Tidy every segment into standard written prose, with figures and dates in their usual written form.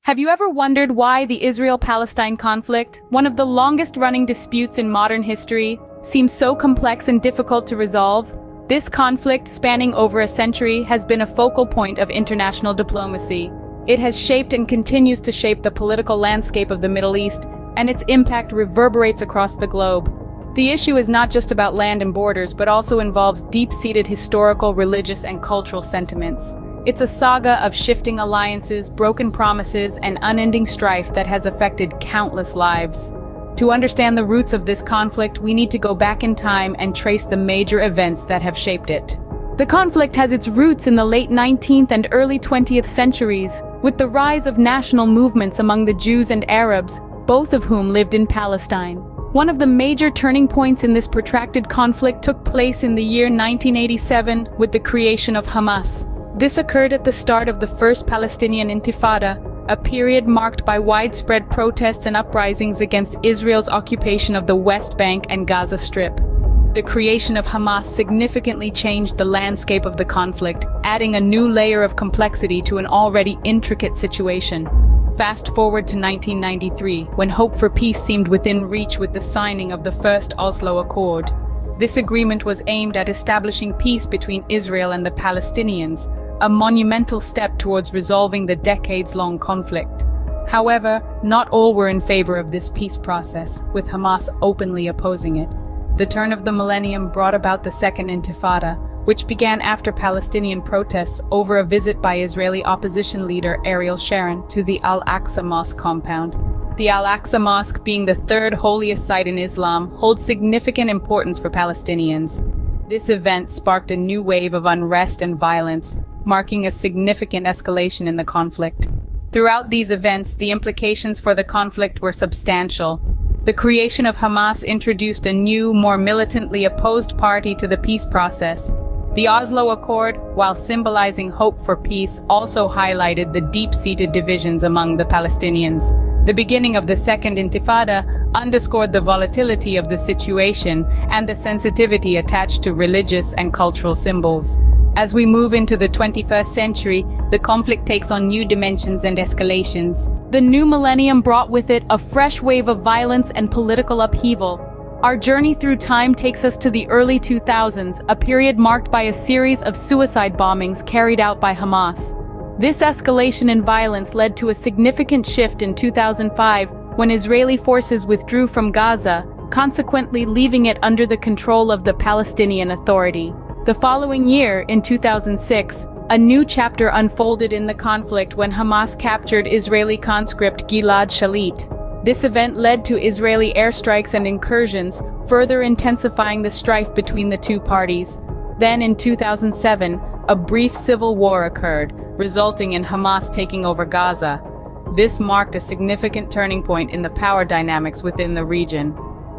Have you ever wondered why the Israel-Palestine conflict, one of the longest-running disputes in modern history, seems so complex and difficult to resolve? This conflict, spanning over a century, has been a focal point of international diplomacy. It has shaped and continues to shape the political landscape of the Middle East, and its impact reverberates across the globe. The issue is not just about land and borders, but also involves deep-seated historical, religious, and cultural sentiments. It's a saga of shifting alliances, broken promises, and unending strife that has affected countless lives. To understand the roots of this conflict, we need to go back in time and trace the major events that have shaped it. The conflict has its roots in the late 19th and early 20th centuries, with the rise of national movements among the Jews and Arabs, both of whom lived in Palestine. One of the major turning points in this protracted conflict took place in the year 1987 with the creation of Hamas. This occurred at the start of the First Palestinian Intifada, a period marked by widespread protests and uprisings against Israel's occupation of the West Bank and Gaza Strip. The creation of Hamas significantly changed the landscape of the conflict, adding a new layer of complexity to an already intricate situation. Fast forward to 1993, when hope for peace seemed within reach with the signing of the first Oslo Accord. This agreement was aimed at establishing peace between Israel and the Palestinians, a monumental step towards resolving the decades-long conflict. However, not all were in favor of this peace process, with Hamas openly opposing it. The turn of the millennium brought about the Second Intifada, which began after Palestinian protests over a visit by Israeli opposition leader Ariel Sharon to the Al-Aqsa Mosque compound. The Al-Aqsa Mosque, being the third holiest site in Islam, holds significant importance for Palestinians. This event sparked a new wave of unrest and violence, marking a significant escalation in the conflict. Throughout these events, the implications for the conflict were substantial. The creation of Hamas introduced a new, more militantly opposed party to the peace process. The Oslo Accord, while symbolizing hope for peace, also highlighted the deep-seated divisions among the Palestinians. The beginning of the Second Intifada underscored the volatility of the situation and the sensitivity attached to religious and cultural symbols. As we move into the 21st century, the conflict takes on new dimensions and escalations. The new millennium brought with it a fresh wave of violence and political upheaval. Our journey through time takes us to the early 2000s, a period marked by a series of suicide bombings carried out by Hamas. This escalation in violence led to a significant shift in 2005 when Israeli forces withdrew from Gaza, consequently leaving it under the control of the Palestinian Authority. The following year, in 2006, a new chapter unfolded in the conflict when Hamas captured Israeli conscript Gilad Shalit. This event led to Israeli airstrikes and incursions, further intensifying the strife between the two parties. Then in 2007, a brief civil war occurred, resulting in Hamas taking over Gaza. This marked a significant turning point in the power dynamics within the region.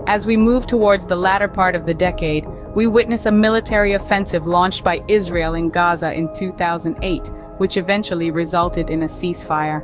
As we move towards the latter part of the decade, we witness a military offensive launched by Israel in Gaza in 2008, which eventually resulted in a ceasefire.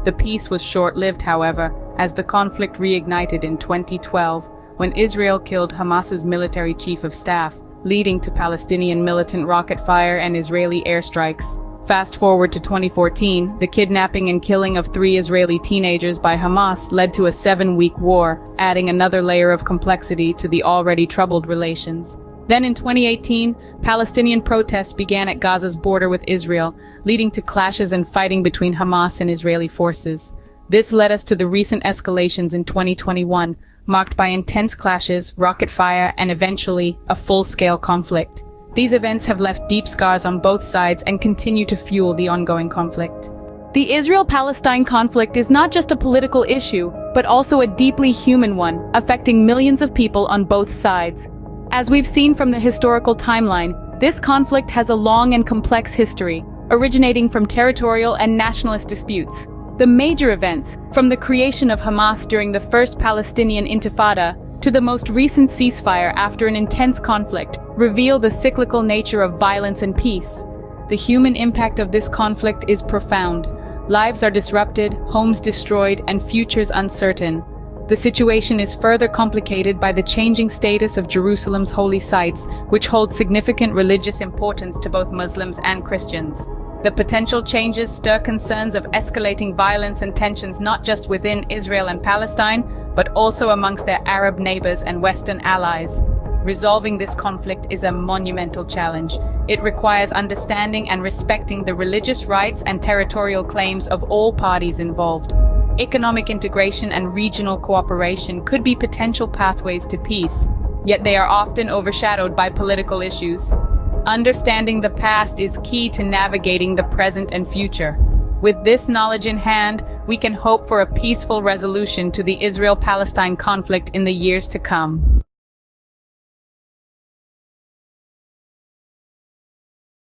The peace was short-lived, however, as the conflict reignited in 2012, when Israel killed Hamas's military chief of staff, leading to Palestinian militant rocket fire and Israeli airstrikes. Fast forward to 2014, the kidnapping and killing of 3 Israeli teenagers by Hamas led to a 7-week war, adding another layer of complexity to the already troubled relations. Then in 2018, Palestinian protests began at Gaza's border with Israel, leading to clashes and fighting between Hamas and Israeli forces. This led us to the recent escalations in 2021, marked by intense clashes, rocket fire, and eventually, a full-scale conflict. These events have left deep scars on both sides and continue to fuel the ongoing conflict. The Israel-Palestine conflict is not just a political issue, but also a deeply human one, affecting millions of people on both sides. As we've seen from the historical timeline, this conflict has a long and complex history, originating from territorial and nationalist disputes. The major events, from the creation of Hamas during the First Palestinian Intifada to the most recent ceasefire after an intense conflict, reveal the cyclical nature of violence and peace. The human impact of this conflict is profound. Lives are disrupted, homes destroyed, and futures uncertain. The situation is further complicated by the changing status of Jerusalem's holy sites, which hold significant religious importance to both Muslims and Christians. The potential changes stir concerns of escalating violence and tensions not just within Israel and Palestine, but also amongst their Arab neighbors and Western allies. Resolving this conflict is a monumental challenge. It requires understanding and respecting the religious rights and territorial claims of all parties involved. Economic integration and regional cooperation could be potential pathways to peace, yet they are often overshadowed by political issues. Understanding the past is key to navigating the present and future. With this knowledge in hand, we can hope for a peaceful resolution to the Israel-Palestine conflict in the years to come.